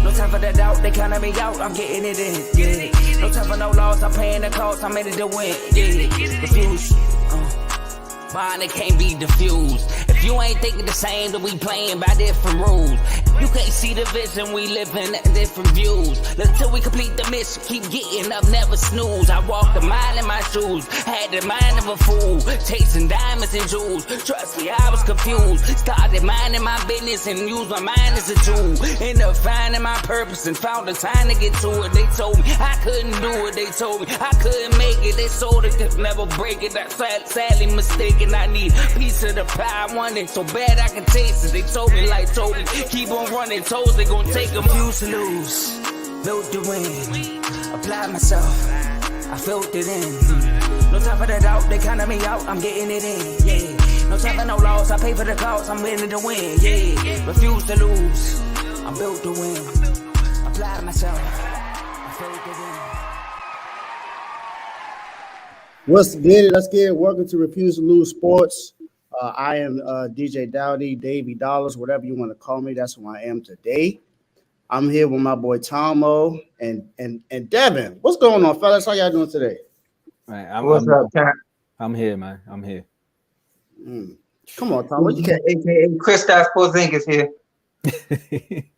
No time for the doubt, they counting me out, I'm getting it in, yeah. No time for no loss, I'm paying the cost, I'm in it to win, yeah. Refuse, mine, it can't be diffused. If you ain't thinking the same, then we playing by different rules. You can't see the vision, we living at different views. Until we complete the mission, keep getting up, never snooze. I walked a mile in my shoes, had the mind of a fool, chasing diamonds and jewels. Trust me, I was confused. Started minding my business and used my mind as a tool. Ended up finding my purpose and found the time to get to it. They told me I couldn't do it, they told me I couldn't make it. They sold it, could never break it. That's sadly mistaken. I need a piece of the pie, I want it so bad I can taste it. They told me like told me, keep on running, toes they gon' take them. Refuse to lose, built to win, apply myself, I felt it in. No time for the doubt, they counting me out, I'm getting it in, yeah. No time for no loss, I pay for the cost, I'm winning to win, yeah. Refuse to lose, I'm built to win, apply myself, I felt it in. Let's get it. Let's get it. Welcome to Refuse to Lose Sports. I am DJ Dowdy, Davey Dollars, whatever you want to call me. That's who I am today. I'm here with my boy Tomo and Devin. What's going on, fellas? How y'all doing today? Right, What's up, Pat? I'm here, man. I'm here. Come on, Tomo. You can't. AKA Kristaps Porzingis here.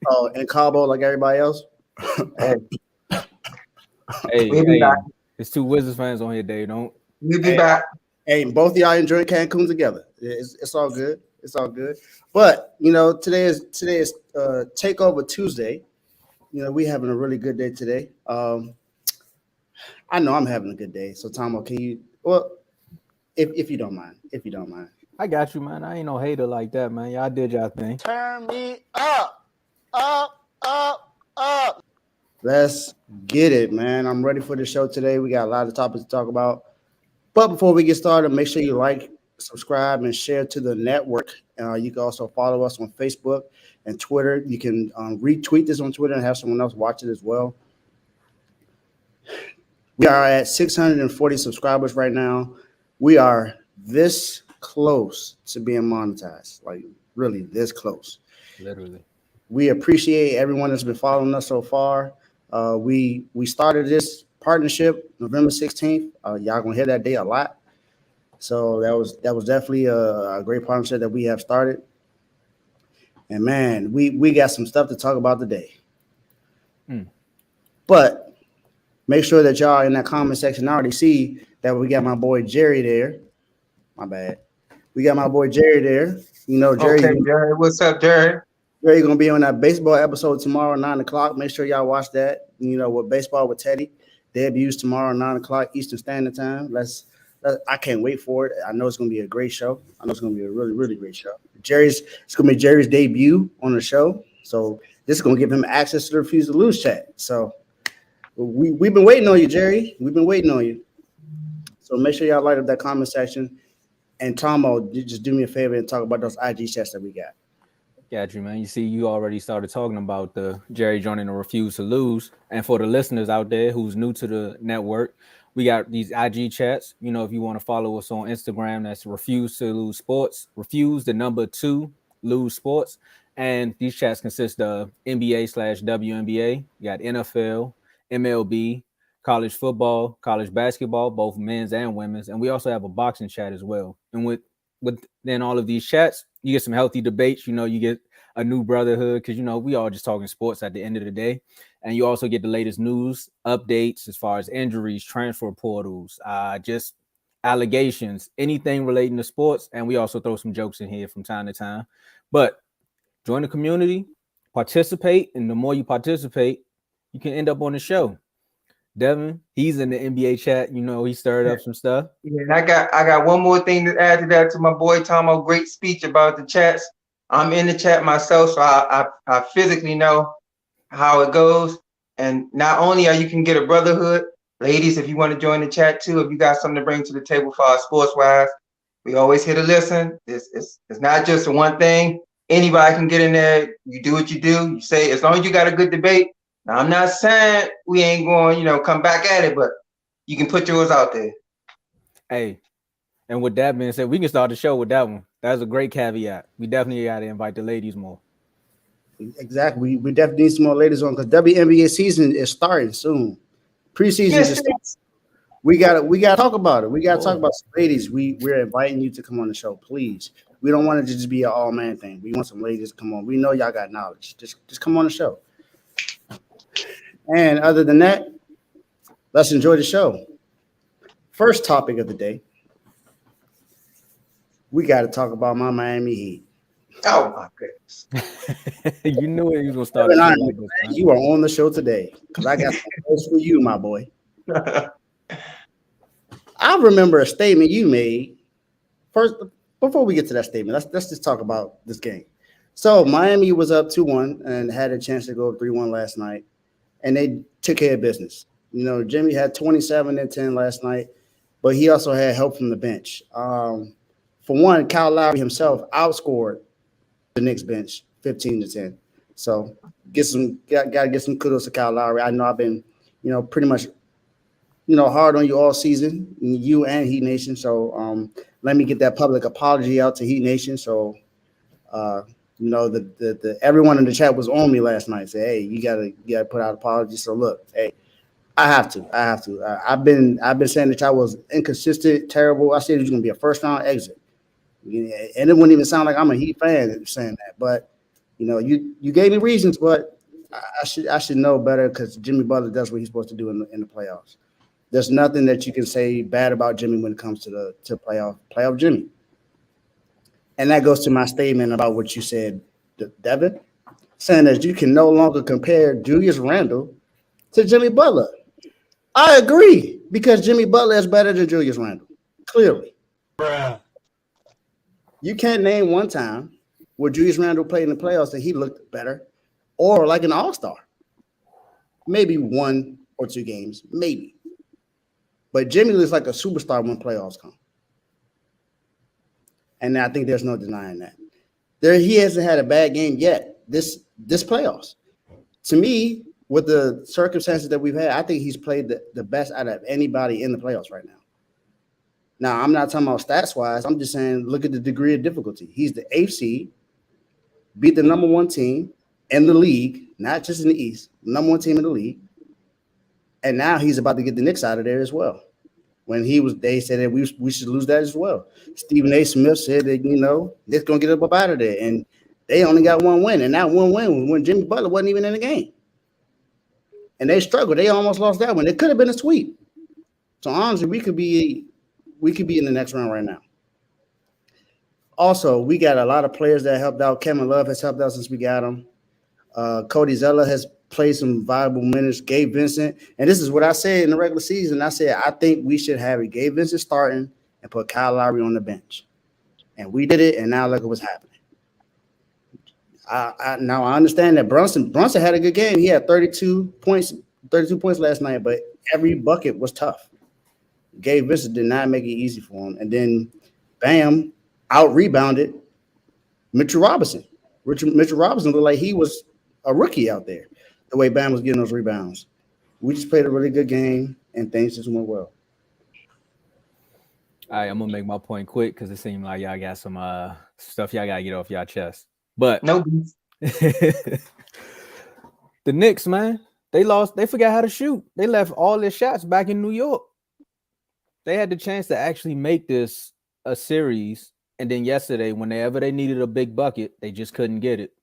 Oh, and Cabo like everybody else. Hey, it's two Wizards fans on here, Dave. Don't. We'll be back. Hey, both of y'all enjoying Cancun together. It's all good. It's all good. But you know, today is Takeover Tuesday. You know, we having a really good day today. I know I'm having a good day. So, Tomo, can you? Well, if you don't mind, I got you, man. I ain't no hater like that, man. Y'all did y'all thing. Turn me up. Let's get it, man. I'm ready for the show today. We got a lot of topics to talk about. But before we get started, make sure you like, subscribe, and share to the network. You can also follow us on Facebook and Twitter. You can retweet this on Twitter and have someone else watch it as well. We are at 640 subscribers right now. We are this close to being monetized, like really this close. Literally. We appreciate everyone that's been following us so far. We started this partnership November 16th. Y'all gonna hear that day a lot. So that was definitely a great partnership that we have started. And man, we got some stuff to talk about today. But make sure that y'all in that comment section already see that we got my boy Jerry there. My bad. We got my boy Jerry there. You know, Jerry. Okay, Jerry. What's up, Jerry? Jerry gonna be on that baseball episode tomorrow, 9:00. Make sure y'all watch that. You know, with Baseball with Teddy debuts tomorrow, 9:00 Eastern Standard Time. I can't wait for it. I know it's gonna be a great show. I know it's gonna be a really, really great show. It's gonna be Jerry's debut on the show, so this is gonna give him access to the Refuse to Lose chat. So we've been waiting on you, Jerry. We've been waiting on you. So make sure y'all light up that comment section. And Tomo, just do me a favor and talk about those IG chats that we got. Got you, man. You see, you already started talking about the Jerry joining the Refuse to Lose. And for the listeners out there who's new to the network, we got these IG chats. You know, if you want to follow us on Instagram, that's Refuse to Lose Sports. Refuse the number 2 Lose Sports. And these chats consist of NBA/WNBA. You got NFL, MLB, college football, college basketball, both men's and women's. And we also have a boxing chat as well. And within all of these chats, you get some healthy debates. You know, you get a new brotherhood because, you know, we all just talking sports at the end of the day. And you also get the latest news updates as far as injuries, transfer portals, just allegations, anything relating to sports. And we also throw some jokes in here from time to time. But join the community, participate. And the more you participate, you can end up on the show. Devin, he's in the NBA chat. You know, he stirred up some stuff. Yeah, and I got one more thing to add to that, to my boy Tomo. Great speech about the chats. I'm in the chat myself, so I physically know how it goes. And not only you can get a brotherhood, ladies, if you want to join the chat too, if you got something to bring to the table for our sports wise, we always here to listen. It's not just one thing. Anybody can get in there. You do what you do. You say, as long as you got a good debate. Now, I'm not saying we ain't going, come back at it, but you can put yours out there. Hey, and with that being said, we can start the show with that one. That's a great caveat. We definitely got to invite the ladies more. Exactly. We definitely need some more ladies on because WNBA season is starting soon. Preseason Yes, just started. We gotta talk about it. We gotta talk Boy. about some ladies. We're inviting you to come on the show, please. We don't want it to just be an all man thing. We want some ladies to come on. We know y'all got knowledge. Just come on the show. And other than that, let's enjoy the show. First topic of the day, we got to talk about my Miami Heat. Oh my goodness. You knew it, he was gonna start Evan a shit Iron, like this, man, man. you are on the show today because I got some news for you, my boy. I remember a statement you made first. Before we get to that statement, let's just talk about this game. So Miami was up 2-1 and had a chance to go up 3-1 last night, and they took care of business. You know, Jimmy had 27 and 10 last night, but he also had help from the bench. For one, Kyle Lowry himself outscored the Knicks bench 15-10. So gotta get some kudos to Kyle Lowry. I know I've been, pretty much, hard on you all season, you and Heat Nation. So let me get that public apology out to Heat Nation. So uh, the everyone in the chat was on me last night. Say, hey, you gotta put out apologies. So look, hey, I have to. I've been saying that y'all was inconsistent, terrible. I said it was gonna be a first round exit. Yeah, and it wouldn't even sound like I'm a Heat fan saying that, but you gave me reasons, but I should know better because Jimmy Butler does what he's supposed to do in the playoffs. There's nothing that you can say bad about Jimmy when it comes to playoff Jimmy, and that goes to my statement about what you said, Devin, saying that you can no longer compare Julius Randle to Jimmy Butler. I agree because Jimmy Butler is better than Julius Randle, clearly. You can't name one time where Julius Randle played in the playoffs and he looked better or like an all-star. Maybe one or two games, maybe. But Jimmy looks like a superstar when playoffs come. And I think there's no denying that. He hasn't had a bad game yet this playoffs. To me, with the circumstances that we've had, I think he's played the best out of anybody in the playoffs right now. Now, I'm not talking about stats wise. I'm just saying, look at the degree of difficulty. He's the eighth seed, beat the number one team in the league, not just in the East, number one team in the league. And now he's about to get the Knicks out of there as well. They said that we should lose that as well. Stephen A. Smith said that, Knicks going to get up out of there. And they only got one win. And that one win was when Jimmy Butler wasn't even in the game. And they struggled. They almost lost that one. It could have been a sweep. So honestly, we could be in the next round right now. Also, we got a lot of players that helped out. Kevin Love has helped out since we got him. Cody Zeller has played some viable minutes. Gabe Vincent. And this is what I said in the regular season. I said, I think we should have Gabe Vincent starting and put Kyle Lowry on the bench. And we did it, and now look at what's happening. Now I understand that Brunson had a good game. He had 32 points last night, but every bucket was tough. Gabe Vincent did not make it easy for him. And then, bam, out-rebounded Mitchell Robinson. Mitchell Robinson looked like he was a rookie out there, the way Bam was getting those rebounds. We just played a really good game, and things just went well. All right, I'm going to make my point quick because it seemed like y'all got some stuff y'all got to get off y'all chest. But No. the Knicks, man, they forgot how to shoot. They left all their shots back in New York. They had the chance to actually make this a series, and then yesterday, whenever they needed a big bucket, they just couldn't get it.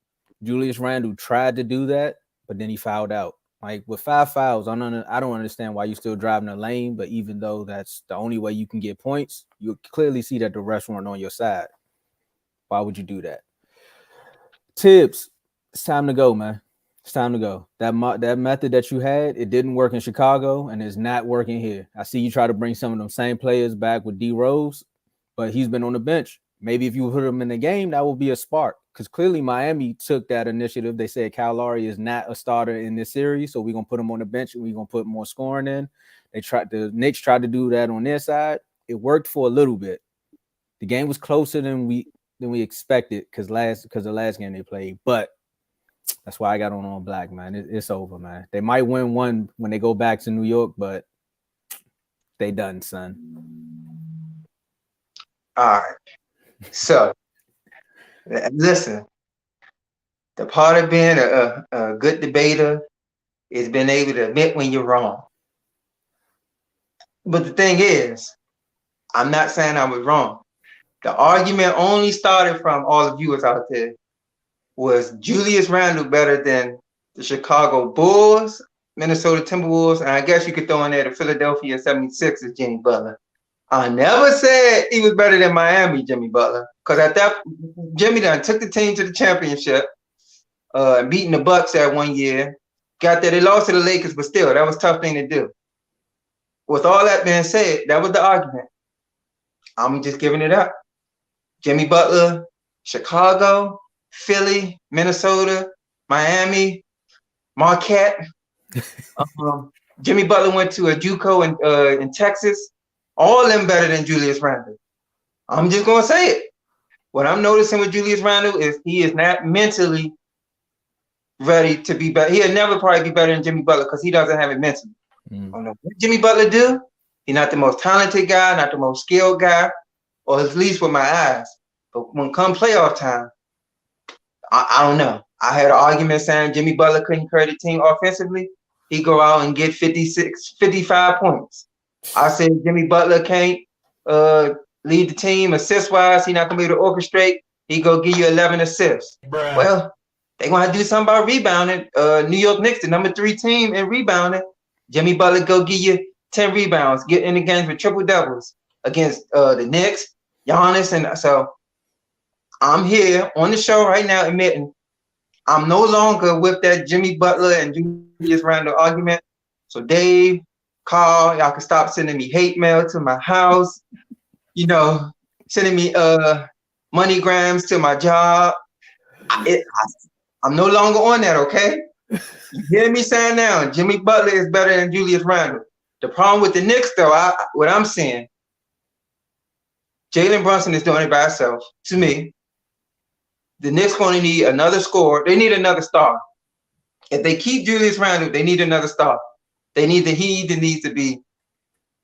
Julius Randle tried to do that, but then he fouled out. Like with 5 fouls, I don't understand why you're still driving the lane, but even though that's the only way you can get points, you clearly see that the refs weren't on your side. Why would you do that? Tibbs, it's time to go, man. It's time to go. That method that you had, it didn't work in Chicago, and it's not working here. I see you try to bring some of them same players back with D Rose, but he's been on the bench. Maybe if you put him in the game, that will be a spark. Because clearly Miami took that initiative. They said Kyle Lowry is not a starter in this series, so we're gonna put him on the bench and we're gonna put more scoring in. The Knicks tried to do that on their side. It worked for a little bit. The game was closer than we expected because the last game they played, but that's why I got on all black, man. It's over, man. They might win one when they go back to New York, but they done, son. All right. So, listen. The part of being a good debater is being able to admit when you're wrong. But the thing is, I'm not saying I was wrong. The argument only started from all the viewers out there. Was Julius Randle better than the Chicago Bulls, Minnesota Timberwolves, and I guess you could throw in there the Philadelphia 76ers, Jimmy Butler. I never said he was better than Miami, Jimmy Butler, because at that, Jimmy done took the team to the championship, beating the Bucks that one year. Got there, they lost to the Lakers, but still, that was a tough thing to do. With all that being said, that was the argument. I'm just giving it up. Jimmy Butler, Chicago, Philly, Minnesota, Miami, Marquette. Jimmy Butler went to a JUCO in Texas. All of them better than Julius Randle. I'm just gonna say it. What I'm noticing with Julius Randle is he is not mentally ready to be better. He'll never probably be better than Jimmy Butler because he doesn't have it mentally. I don't know what Jimmy Butler do. He's not the most talented guy, not the most skilled guy, or at least with my eyes. But when come playoff time, I don't know. I had an argument saying Jimmy Butler couldn't carry the team offensively. He go out and get 56, 55 points. I said Jimmy Butler can't lead the team assist-wise. He's not going to be able to orchestrate. He go give you 11 assists. Bruh. Well, they're going to do something about rebounding. New York Knicks, the number 3 team in rebounding. Jimmy Butler go give you 10 rebounds, get in the games with triple doubles against the Knicks, Giannis. And so I'm here on the show right now admitting I'm no longer with that Jimmy Butler and Julius Randle argument. So Dave, Carl, y'all can stop sending me hate mail to my house, sending me moneygrams to my job. I'm no longer on that, okay? You hear me saying now, Jimmy Butler is better than Julius Randle. The problem with the Knicks, though, what I'm seeing, Jalen Brunson is doing it by himself, to me. The Knicks going to need another scorer. They need another star. If they keep Julius Randle, they need another star. He either needs to be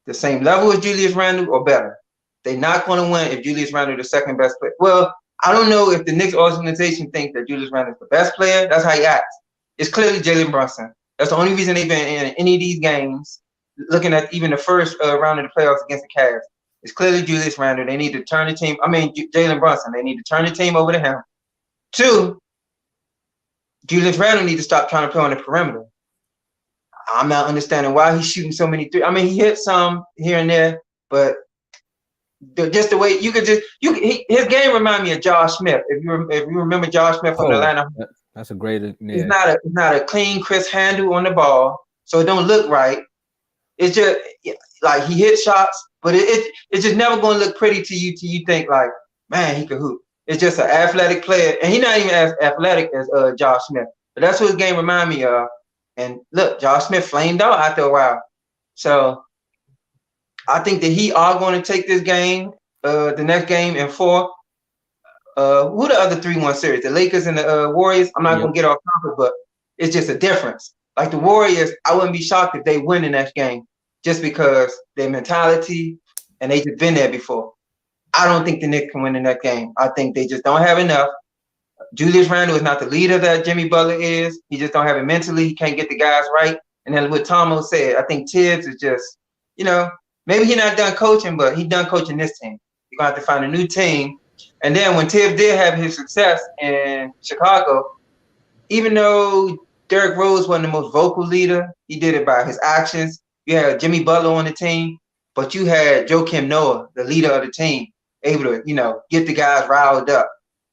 the same level as Julius Randle or better. They're not going to win if Julius Randle is the second best player. Well, I don't know if the Knicks organization thinks that Julius Randle is the best player. That's how he acts. It's clearly Jalen Brunson. That's the only reason they've been in any of these games, looking at even the first round of the playoffs against the Cavs. It's clearly Julius Randle. They need to turn the team. Jalen Brunson. They need to turn the team over to him. 2, Julius Randle needs to stop trying to play on the perimeter. I'm not understanding why he's shooting so many threes. He hit some here and there, but just the way his game remind me of Josh Smith. If you remember Josh Smith from Atlanta, that's a great. Yeah. It's not a clean, crisp handle on the ball, so it don't look right. It's just like he hit shots, but it's just never going to look pretty to you till you think like, man, he could hoop. It's just an athletic player, and he's not even as athletic as Josh Smith. But that's what his game remind me of. And look, Josh Smith flamed out after a while. So I think that he are going to take this game, the next game in 4. Who the other 3-1 series? The Lakers and the Warriors. I'm not going to get off topic, but it's just a difference. Like the Warriors, I wouldn't be shocked if they win the next game just because their mentality and they just been there before. I don't think the Knicks can win the next game. I think they just don't have enough. Julius Randle is not the leader that Jimmy Butler is. He just don't have it mentally. He can't get the guys right. And then what Tomo said, I think Tibbs is just, maybe he's not done coaching, but he's done coaching this team. You're going to have to find a new team. And then when Tibbs did have his success in Chicago, even though Derrick Rose wasn't the most vocal leader, he did it by his actions. You had Jimmy Butler on the team, but you had Joakim Noah, the leader of the team, able to, get the guys riled up.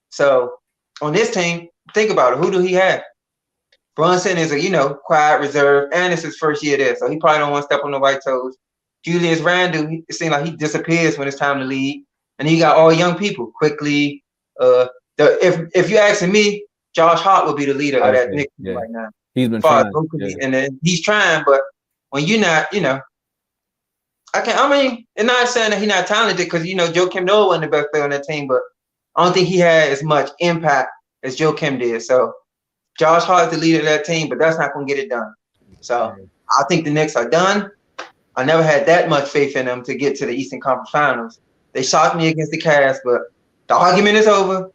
So on this team, think about it. Who do he have? Brunson is a, quiet reserve, and it's his first year there, so he probably don't want to step on the white toes. Julius Randle, it seems like he disappears when it's time to lead. And you got all young people quickly. If you're asking me, Josh Hart will be the leader of that Knicks right now. He's been trying. And he's trying, but when you're not, and not saying that he's not talented because, Joakim Noah wasn't the best player on that team, but I don't think he had as much impact as Joakim did. So Josh Hart is the leader of that team, but that's not going to get it done. So I think the Knicks are done. I never had that much faith in them to get to the Eastern Conference Finals. They shocked me against the Cavs, but the argument is over.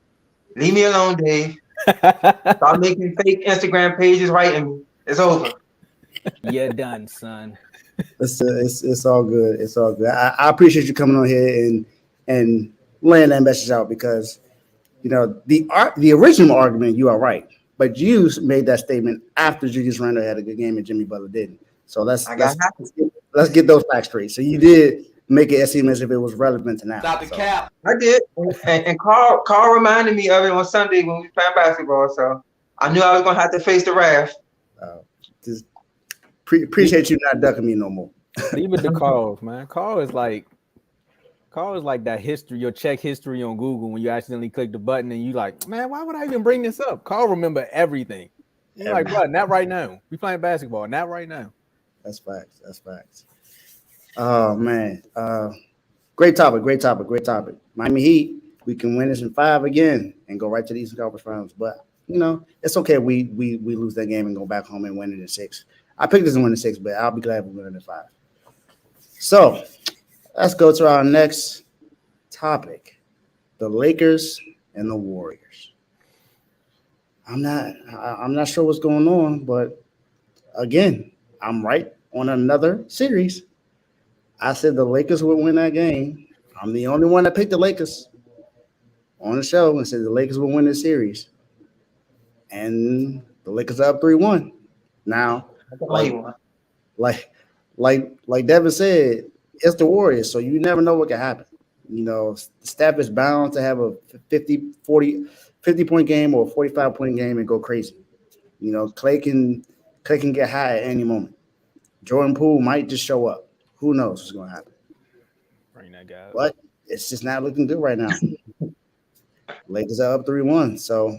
Leave me alone, Dave. Start making fake Instagram pages, writing me. It's over. You're done, son. It's all good. It's all good. I appreciate you coming on here and laying that message out because the original argument you are right, but you made that statement after Julius Randle had a good game and Jimmy Butler didn't. So I got happy. let's get those facts straight. So you did make it seem as if it was relevant to now. Stop the So, cap. I did, and Carl reminded me of it on Sunday when we played basketball. So I knew I was gonna have to face the wrath. just appreciate you not ducking me no more. Leave it to Carl, man. Carl is like that history, your check history on Google when you accidentally click the button and you like, man, why would I even bring this up? Carl remember everything. You're like, bro, not right now. We playing basketball, not right now. That's facts. That's facts. Oh man. Great topic. Miami Heat, we can win this in 5 again and go right to the Eastern Conference Finals. But it's okay. We lose that game and go back home and win it in 6. I picked this to win in 6, but I'll be glad we win it in 5. So let's go to our next topic: the Lakers and the Warriors. I'm not sure what's going on, but again, I'm right on another series. I said the Lakers would win that game. I'm the only one that picked the Lakers on the show and said the Lakers would win this series. And the Lakers are up 3-1. Now, like Devin said, it's the Warriors, so you never know what can happen. Steph is bound to have a 50-point game or a 45-point game and go crazy. Clay can get high at any moment. Jordan Poole might just show up. Who knows what's going to happen? Bring that guy. But it's just not looking good right now. Lakers are up 3-1. So,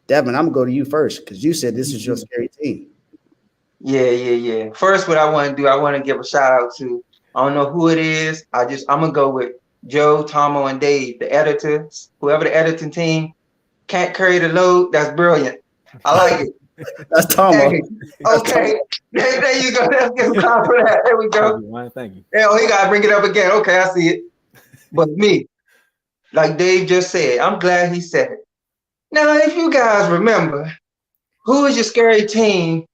Devin, I'm going to go to you first because you said this is your scary team. Yeah. First, what I want to do, I want to give a shout out to, I don't know who it is. I'm going to go with Joe, Tomo, and Dave, the editors. Whoever the editing team can't carry the load, that's brilliant. I like it. That's Tomo. Hey, okay. There you go. Let's get some time for that. There we go. Thank you. Oh, he got to bring it up again. Okay, I see it. But me, like Dave just said, I'm glad he said it. Now, if you guys remember, who is your scary team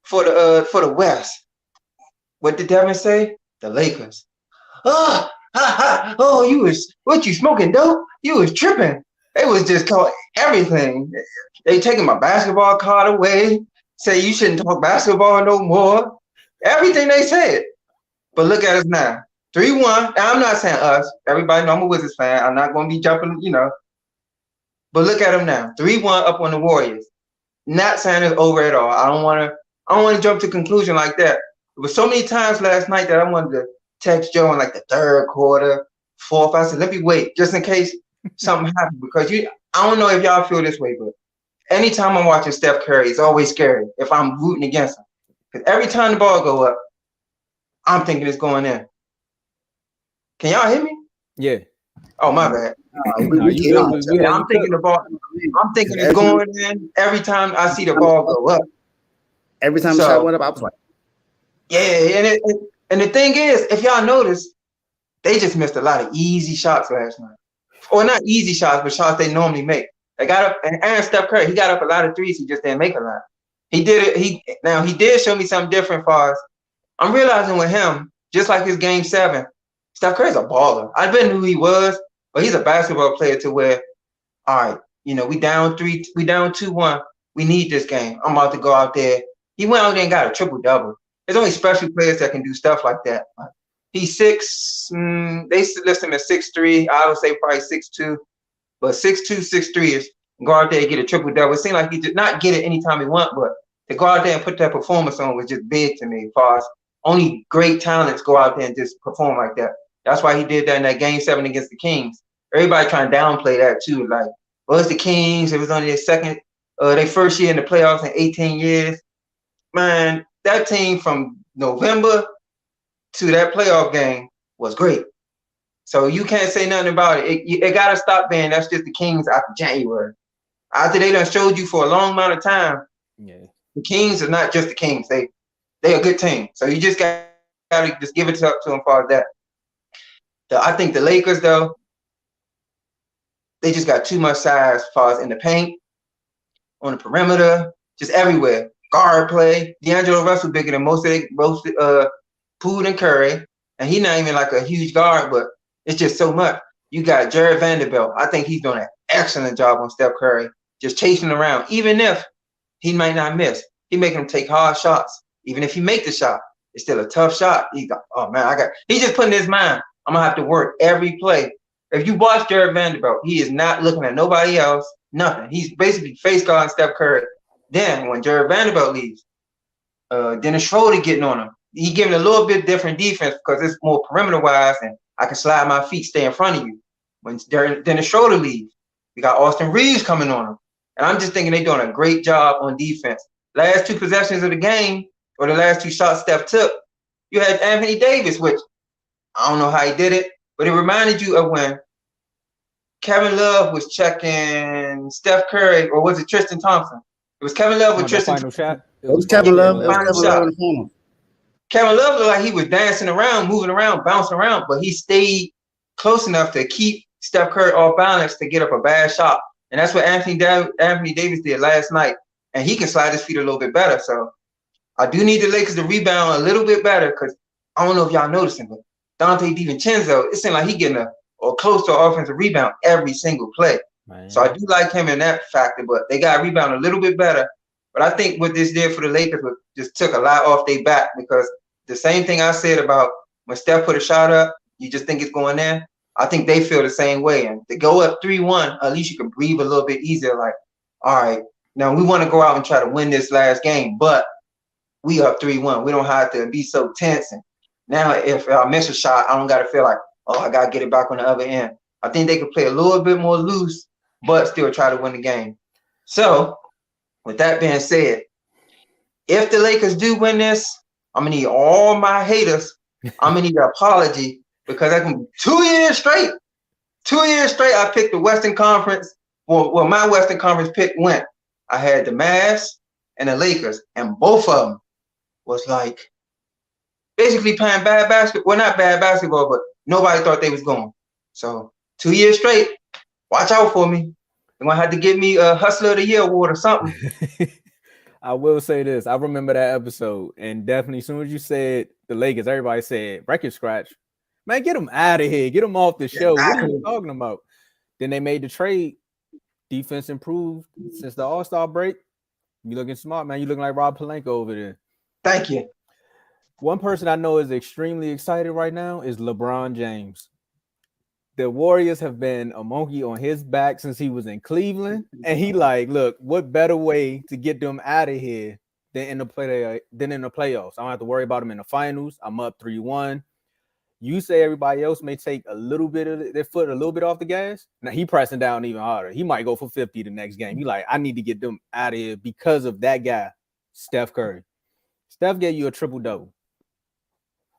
for the West? What did Devin say? The Lakers. What you smoking dope? You was tripping. They was just called everything. They taking my basketball card away, say you shouldn't talk basketball no more. Everything they said. But look at us now. 3-1. Now, I'm not saying us. Everybody know I'm a Wizards fan. I'm not going to be jumping, But look at them now. 3-1 up on the Warriors. Not saying it's over at all. I don't want to jump to conclusion like that. There was so many times last night that I wanted to text Joe in like the 3rd quarter, 4th. I said, let me wait just in case something happened because I don't know if y'all feel this way, but anytime I'm watching Steph Curry, it's always scary if I'm rooting against him. Because every time the ball go up, I'm thinking it's going in. Can y'all hear me? Yeah. Oh, my bad. I'm thinking it's going in every time I see the ball go up. Every time the shot went up, I was like, yeah, and the thing is, if y'all notice, they just missed a lot of easy shots last night. Or not easy shots, but shots they normally make. They got up, and Steph Curry, he got up a lot of threes. He just didn't make a lot. He did it. He did show me something different for us. I'm realizing with him, just like his game 7, Steph Curry's a baller. I didn't know who he was, but he's a basketball player to where, all right, we down 2-1. We need this game. I'm about to go out there. He went out there and got a triple-double. There's only special players that can do stuff like that. He's 6. They list him at 6'3". I would say probably 6'2", but 6'2", 6'3" is go out there and get a triple double. It seemed like he did not get it anytime he want, but to go out there and put that performance on was just big to me. As far as only great talents go out there and just perform like that. That's why he did that in that game 7 against the Kings. Everybody trying to downplay that too. Like, well, it's the Kings. It was only their first year in the playoffs in 18 years. Man, that team from November to that playoff game was great. So you can't say nothing about it. It got to stop being that's just the Kings after January. After they done showed you for a long amount of time, the Kings are not just the Kings. They a good team. So you just got to just give it up to them for that. I think the Lakers, though, they just got too much size as far as in the paint, on the perimeter, just everywhere. Guard play. D'Angelo Russell bigger than most Poole and Curry, and he's not even like a huge guard, but it's just so much. You got Jared Vanderbilt. I think he's doing an excellent job on Steph Curry, just chasing around. Even if he might not miss, he making him take hard shots. Even if he make the shot, it's still a tough shot. He's like, oh man, he's just putting his mind, I'm gonna have to work every play. If you watch Jared Vanderbilt, he is not looking at nobody else, nothing. He's basically face guarding Steph Curry. Then when Jared Vanderbilt leaves, Dennis Schroeder getting on him. He giving a little bit different defense because it's more perimeter wise, and I can slide my feet, stay in front of you. When Dennis Schroeder leaves, we got Austin Reeves coming on him, and I'm just thinking they're doing a great job on defense. Last two possessions of the game, or the last two shots Steph took, you had Anthony Davis, which I don't know how he did it, but it reminded you of when Kevin Love was checking Steph Curry, or was it Tristan Thompson? It was Kevin Love with Tristan. Final shot. It was Kevin Love. Kevin Love looked like he was dancing around, moving around, bouncing around, but he stayed close enough to keep Steph Curry off balance to get up a bad shot. And that's what Anthony Davis did last night. And he can slide his feet a little bit better. So I do need the Lakers to rebound a little bit better, because I don't know if y'all noticing, but Dante DiVincenzo, it seems like he getting or close to an offensive rebound every single play. Man. So I do like him in that factor, but they got to rebound a little bit better. But I think what this did for the Lakers was just took a lot off their back, because the same thing I said about when Steph put a shot up, you just think it's going in. I think they feel the same way. And to go up 3-1, at least you can breathe a little bit easier. Like, all right, now we want to go out and try to win this last game, but we up 3-1. We don't have to be so tense. And now if I miss a shot, I don't got to feel like, oh, I got to get it back on the other end. I think they could play a little bit more loose, but still try to win the game. So with that being said, if the Lakers do win this, I'm going to need all my haters. I'm going to need an apology, because I can 2 years straight. 2 years straight, I picked the Western Conference. Well, my Western Conference pick went. I had the Mavs and the Lakers, and both of them was like basically playing bad basketball. Well, not bad basketball, but nobody thought they was going. So 2 years straight, watch out for me. They're going to have to give me a Hustler of the Year award or something. I will say this. I remember that episode, and definitely as soon as you said the Lakers, everybody said record scratch. Man, get them out of here. Get them off the show. What are you talking about? Then they made the trade. Defense improved since the All-Star break. You looking smart, man. You looking like Rob Pelinka over there. Thank you. One person I know is extremely excited right now is LeBron James. The Warriors have been a monkey on his back since he was in Cleveland. And he like, look, what better way to get them out of here than in the playoffs? I don't have to worry about them in the finals. I'm up 3-1. You say everybody else may take a little bit of their foot a little bit off the gas. Now he pressing down even harder. He might go for 50 the next game. You like, I need to get them out of here because of that guy, Steph Curry. Steph gave you a triple-double.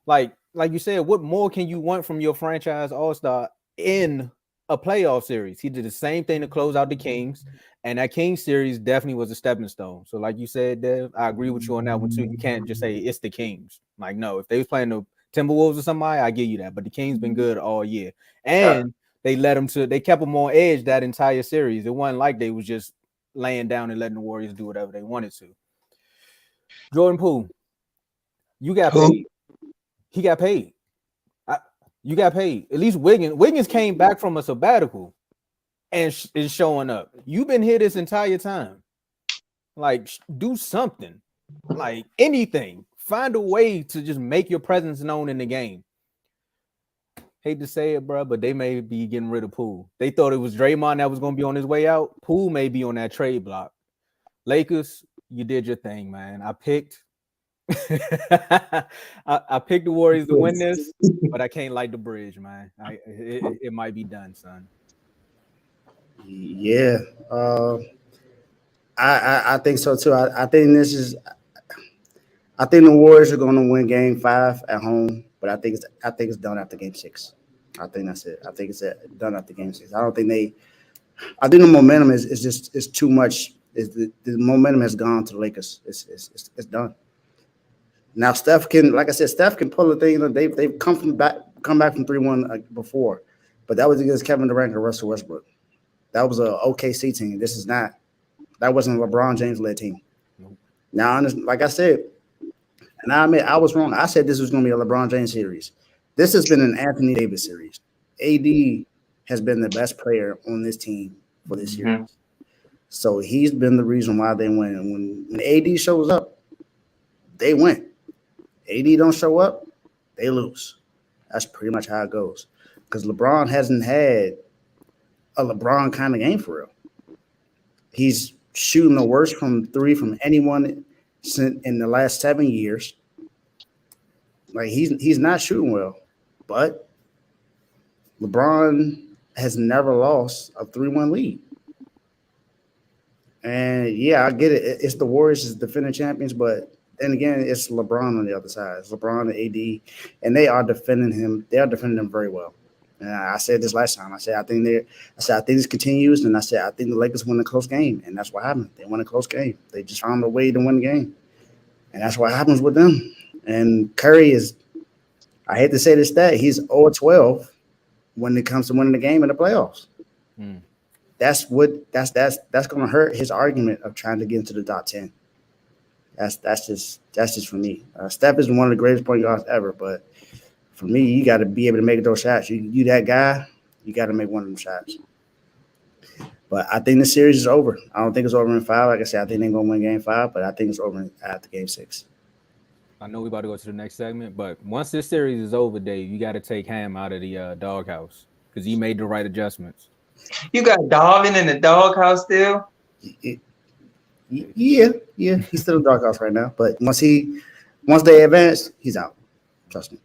Like you said, what more can you want from your franchise all-star in a playoff series? He did the same thing to close out the Kings, and that Kings series definitely was a stepping stone. So like you said, Dev, I agree with you on that one too. You can't just say it's the Kings. Like, no, if they was playing the Timberwolves or somebody, I give you that. But the Kings been good all year. And they kept them on edge that entire series. It wasn't like they was just laying down and letting the Warriors do whatever they wanted to. Jordan Poole, you got paid. He got paid. You got paid. At least Wiggins came back from a sabbatical and is showing up. You've been here this entire time. Like, do something. Like, anything. Find a way to just make your presence known in the game. Hate to say it, bro, but they may be getting rid of Poole. They thought it was Draymond that was going to be on his way out. Poole may be on that trade block. Lakers, you did your thing, man. I picked I picked the Warriors to win this, but I can't light the bridge, man. It might be done, son. Yeah, I think so too. I think the Warriors are going to win Game 5 at home, but I think it's done after Game 6. I think that's it. I think it's done after Game 6. I think the momentum is too much. The momentum has gone to the Lakers. It's done. Now Steph can, like I said, pull a thing. They've come back from 3-1 before, but that was against Kevin Durant and Russell Westbrook. That was a OKC team. This is not. That wasn't a LeBron James led team. Nope. Now, like I said, and I admit I was wrong. I said this was going to be a LeBron James series. This has been an Anthony Davis series. AD has been the best player on this team for this Mm-hmm. series. So he's been the reason why they win. And when AD shows up, they win. AD don't show up, they lose. That's pretty much how it goes. Because LeBron hasn't had a LeBron kind of game for real. He's shooting the worst from three from anyone in the last 7 years. Like he's not shooting well, but LeBron has never lost a 3-1 lead. And yeah, I get it. It's the Warriors as defending champions, but then again, it's LeBron on the other side. It's LeBron and AD, and they are defending him. They are defending him very well. And I said this last time. I said I think this continues, and I said I think the Lakers win a close game, and that's what happened. They won a close game. They just found a way to win the game, and that's what happens with them. And Curry is, I hate to say this stat, he's 0-12 when it comes to winning the game in the playoffs. Mm. That's going to hurt his argument of trying to get into the top 10. That's just for me. Steph is one of the greatest point guards ever, but for me, you got to be able to make those shots. You that guy, you got to make one of them shots. But I think the series is over. I don't think it's over in 5. Like I said, I think they're going to win game 5, but I think it's over after game 6. I know we're about to go to the next segment, but once this series is over, Dave, you got to take Ham out of the doghouse because he made the right adjustments. You got Darvin in the doghouse still? Yeah, he's still in the doghouse right now. But once they advance, he's out. Trust me.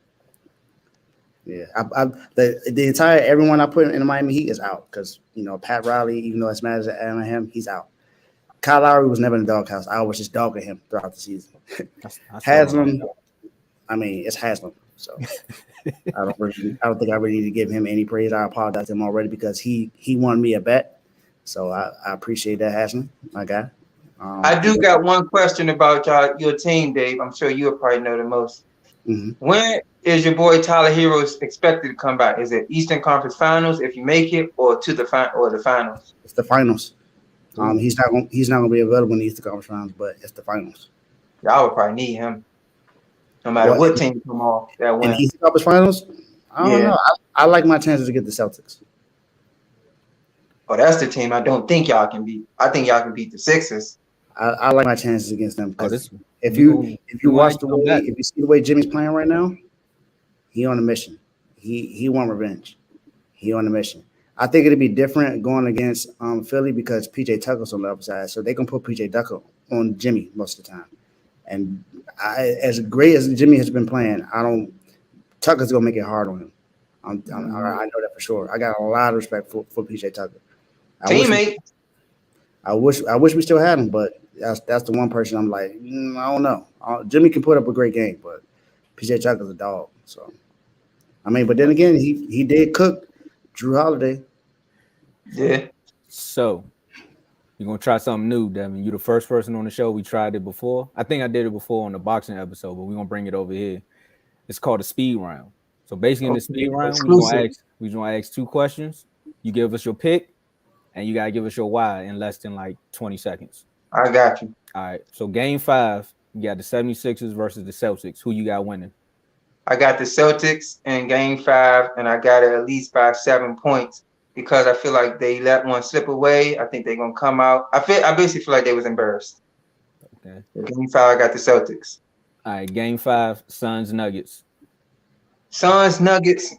Yeah, the entire everyone I put in the Miami Heat is out because Pat Riley, even though it's mad at him, he's out. Kyle Lowry was never in the doghouse. I was just dogging him throughout the season. Haslam, I mean, it's Haslam. So I don't think I really need to give him any praise. I apologize to him already because he won me a bet. So I appreciate that, Haslam, my guy. I do got one question about your team, Dave. I'm sure you'll probably know the most. Mm-hmm. When is your boy Tyler Heroes expected to come back? Is it Eastern Conference Finals if you make it, or the finals? It's the finals. He's not going to be available in the Eastern Conference Finals, but it's the finals. Y'all would probably need him, no matter what team come off that In win. the Eastern Conference Finals, I don't know. I like my chances to get the Celtics. Oh, that's the team I don't think y'all can beat. I think y'all can beat the Sixers. I like my chances against them because if you see the way Jimmy's playing right now, he on a mission. He want revenge. He on a mission. I think it'd be different going against Philly because PJ Tucker's on the other side, so they can put PJ Tucker on Jimmy most of the time. And as great as Jimmy has been playing, Tucker's gonna make it hard on him. I know that for sure. I got a lot of respect for PJ Tucker. Teammate. I wish we still had him, but that's the one person I'm like, I don't know. Jimmy can put up a great game, but PJ Tucker's a dog. So, I mean, but then again, he did cook Drew Holiday. Yeah. So, you're going to try something new, Devin. You're the first person on the show. We tried it before. I think I did it before on the boxing episode, but we're going to bring it over here. It's called a speed round. So, basically, in the speed round, we're going to ask 2 questions. You give us your pick, and you got to give us your why in less than like 20 seconds. I got you. All right. So, game 5, you got the 76ers versus the Celtics. Who you got winning? I got the Celtics in game 5, and I got it at least by 7 points because I feel like they let one slip away. I think they're gonna come out. I basically feel like they was embarrassed. Okay. Game 5, I got the Celtics. All right. Game 5, Suns Nuggets. Suns Nuggets.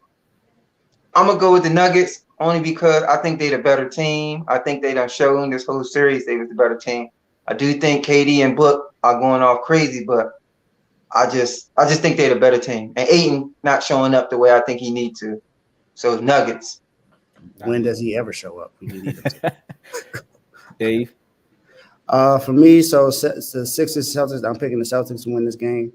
I'm gonna go with the Nuggets only because I think they're the better team. I think they done shown this whole series they was the better team. I do think KD and Book are going off crazy, but I just think they're the better team. And Ayton not showing up the way I think he need to. So Nuggets. When does he ever show up? We need him to. Dave? For me, so the Sixers, Celtics, I'm picking the Celtics to win this game.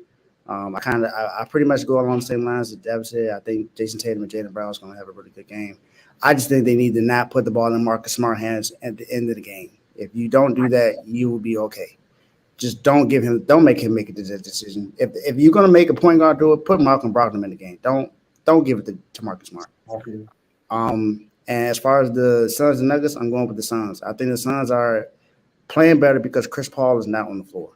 I pretty much go along the same lines as Dev said. I think Jason Tatum and Jaylen Brown is going to have a really good game. I just think they need to not put the ball in Marcus Smart hands at the end of the game. If you don't do that, you will be okay. Just don't make him make a decision. If you're gonna make a point guard do it, put Malcolm Brogdon in the game. Don't give it to Marcus Smart. Okay. And And as far as the Suns and Nuggets, I'm going with the Suns. I think the Suns are playing better because Chris Paul is not on the floor.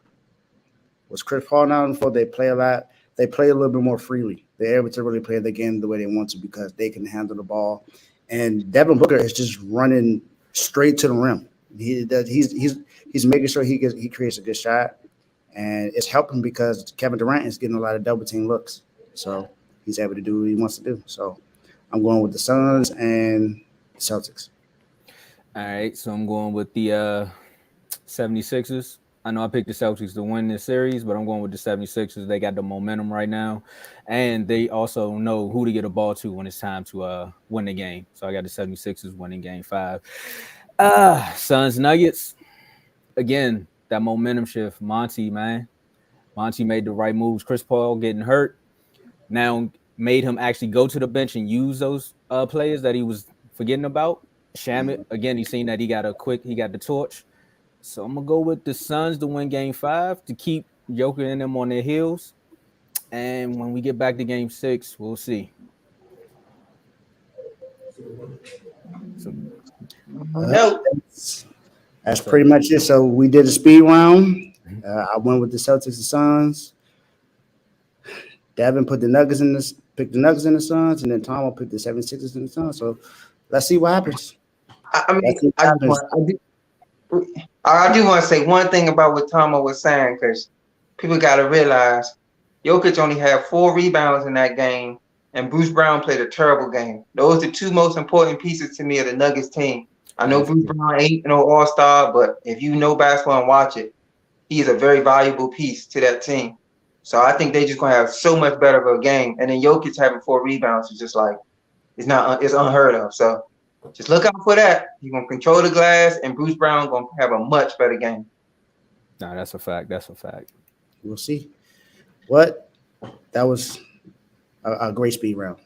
Was Chris Paul not on the floor? They play a lot. They play a little bit more freely. They're able to really play the game the way they want to because they can handle the ball. And Devin Booker is just running straight to the rim. He's making sure he creates a good shot, and it's helping because Kevin Durant is getting a lot of double team looks. So he's able to do what he wants to do. So I'm going with the Suns and Celtics. All right, so I'm going with the 76ers. I know I picked the Celtics to win this series, but I'm going with the 76ers. They got the momentum right now, and they also know who to get a ball to when it's time to win the game. So I got the 76ers winning game 5. Suns Nuggets. Again, that momentum shift. Monty made the right moves. Chris Paul getting hurt now made him actually go to the bench and use those players that he was forgetting about. Shamit, again, he's seen that he got the torch. So I'm going to go with the Suns to win game 5 to keep Joker and them on their heels. And when we get back to game 6, we'll see. So, that's pretty much it. So we did a speed round. I went with the Celtics and Suns. Devin picked the Nuggets in the Suns, and then Tomo picked the 76ers in the Suns. So let's see what happens. I do want to say one thing about what Tomo was saying, because people got to realize Jokic only had 4 rebounds in that game, and Bruce Brown played a terrible game. Those are the 2 most important pieces to me of the Nuggets team. I know Bruce Brown ain't no all-star, but if you know basketball and watch it, he's a very valuable piece to that team. So I think they're just going to have so much better of a game. And then Jokic having 4 rebounds is just like, it's unheard of. So just look out for that. He's going to control the glass, and Bruce Brown going to have a much better game. No, that's a fact. We'll see. What? That was a great speed round.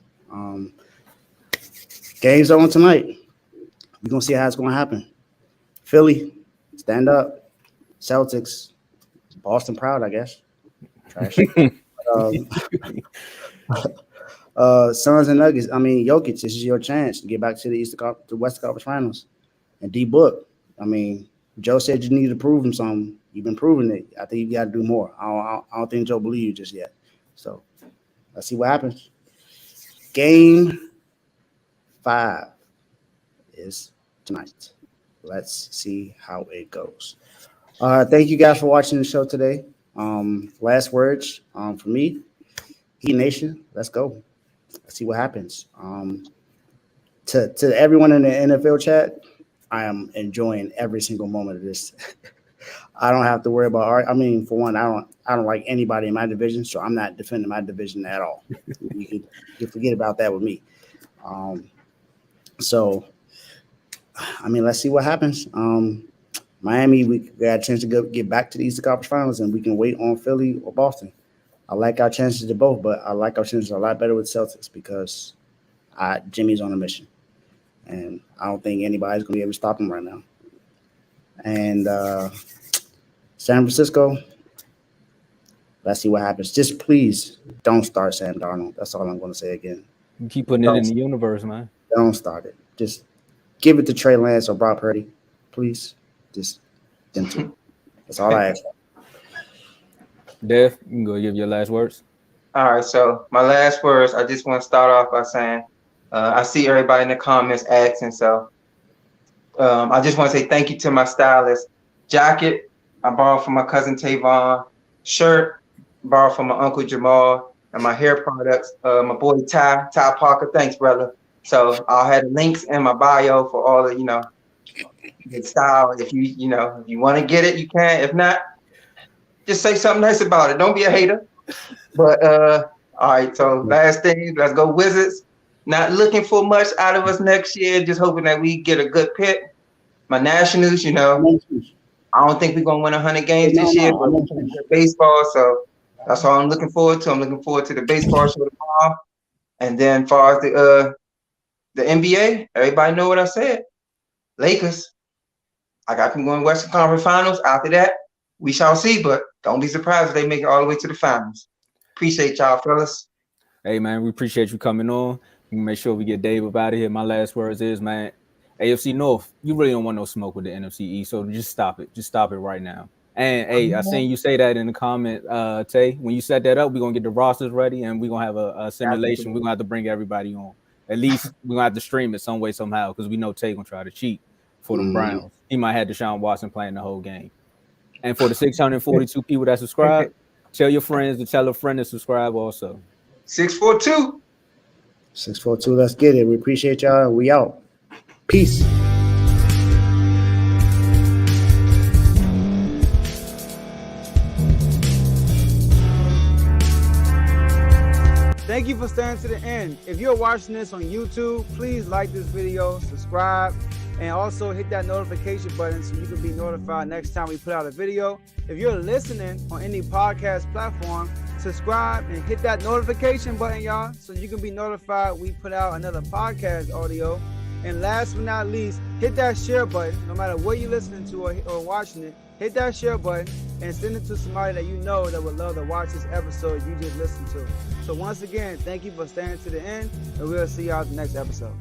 Games on tonight. We're going to see how it's going to happen. Philly, stand up. Celtics, Boston proud, I guess. Trash. Suns and Nuggets. I mean, Jokic, this is your chance to get back to the Western Conference Finals. And D-Book, I mean, Joe said you need to prove him something. You've been proving it. I think you got to do more. I don't think Joe believes you just yet. So let's see what happens. Game 5 is tonight. Let's see how it goes. Thank you guys for watching the show today. Last words for me, Heat Nation. Let's go. Let's see what happens. To everyone in the NFL chat, I am enjoying every single moment of this. I don't have to worry about. I mean, for one, I don't like anybody in my division, so I'm not defending my division at all. You can forget about that with me. So, I mean, let's see what happens. Miami, we got a chance to get back to the Eastern Conference Finals, and we can wait on Philly or Boston. I like our chances to both, but I like our chances a lot better with Celtics because Jimmy's on a mission, and I don't think anybody's going to be able to stop him right now. And San Francisco, let's see what happens. Just please don't start Sam Darnold. That's all I'm going to say again. You keep putting it in the universe, man. Don't start it. Just give it to Trey Lance or Brock Purdy, please. Just them 2. That's all I ask for. Dave, you can go give your last words. All right, so my last words, I just want to start off by saying I see everybody in the comments asking, so I just want to say thank you to my stylist. Jacket, I borrowed from my cousin Tavon. Shirt, borrowed from my uncle Jamal. And my hair products, my boy Ty Parker. Thanks, brother. So I'll have the links in my bio for all the, good style. If you want to get it, you can. If not, just say something nice about it. Don't be a hater. But all right, so last thing, let's go Wizards. Not looking for much out of us next year, just hoping that we get a good pick. My Nationals, I don't think we're gonna win 100 games this year, but we're playing good baseball, so that's all I'm looking forward to. I'm looking forward to the baseball show tomorrow. And then as far as the NBA, everybody know what I said. Lakers. I got them going Western Conference Finals. After that, we shall see, but don't be surprised if they make it all the way to the finals. Appreciate y'all, fellas. Hey, man, we appreciate you coming on. Make sure we get Dave up out of here. My last words is, man, AFC North, you really don't want no smoke with the NFC East, so just stop it. Just stop it right now. And hey, I seen you say that in the comment, Tay. When you set that up, we're gonna get the rosters ready and we're gonna have a simulation. We're gonna have to bring everybody on. At least we're gonna have to stream it some way, somehow, because we know Tay gonna try to cheat for the Browns. He might have Deshaun Watson playing the whole game. And for the 642 people that subscribe, tell your friends to tell a friend to subscribe also. 642. 642. Let's get it. We appreciate y'all. We out. Peace. Thank you for staying to the end. If you're watching this on YouTube, please like this video, subscribe, and also hit that notification button so you can be notified next time we put out a video. If you're listening on any podcast platform, subscribe and hit that notification button, y'all, so you can be notified we put out another podcast audio. And last but not least, hit that share button. No matter what you're listening to or watching it, hit that share button and send it to somebody that you know that would love to watch this episode you just listened to. So once again, thank you for staying to the end, and we'll see y'all at the next episode.